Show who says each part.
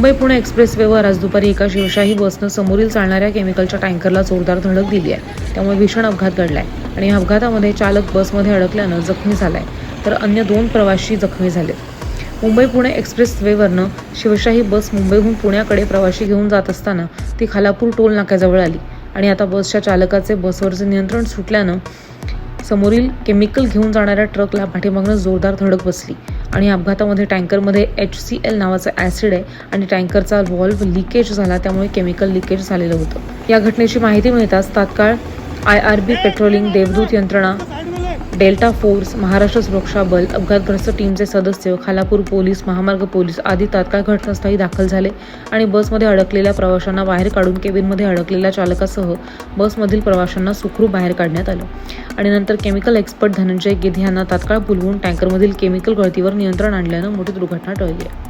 Speaker 1: मुंबई पुणे एक्सप्रेसवेवर आज दुपारी एका शिवशाही बसनं समोरील चालणाऱ्या केमिकलच्या टँकरला जोरदार धडक दिली आहे. त्यामुळे भीषण अपघात घडलाय आणि या अपघातामध्ये चालक बसमध्ये अडकल्यानं जखमी झालाय, तर अन्य 2 प्रवासी जखमी झाले. मुंबई पुणे एक्सप्रेसवेवरनं शिवशाही बस मुंबईहून पुण्याकडे प्रवासी घेऊन जात असताना ती खालापूर टोल नाक्याजवळ आली आणि आता बसच्या चालकाचे बसवरचे नियंत्रण सुटल्यानं समोरील केमिकल घेऊन जाणाऱ्या ट्रकला पाठीमागनं जोरदार धडक बसली आणि अपघातामध्ये टँकरमध्ये HCl नावाचं ॲसिड आहे आणि टँकरचा व्हॉल्व्ह लिकेज झाला, त्यामुळे केमिकल लिकेज झालेलं होतं. या घटनेची माहिती मिळताच तात्काळ IRB पेट्रोलिंग, देवदूत यंत्रणा, डेल्टा फोर्स, महाराष्ट्र सुरक्षा बल, अपघातग्रस्त टीमचे सदस्य, खालापूर पोलीस, महामार्ग पोलीस आदी तात्काळ घटनास्थळी दाखल झाले आणि बसमध्ये अडकलेल्या प्रवाशांना बाहेर काढून केबिनमध्ये अडकलेल्या चालकासह बसमधील प्रवाशांना सुखरूप बाहेर काढण्यात आलं आणि नंतर केमिकल एक्सपर्ट धनंजय गिध यांना तात्काळ बोलवून टँकरमधील केमिकल गळतीवर नियंत्रण आणल्यानं मोठी दुर्घटना टळली आहे.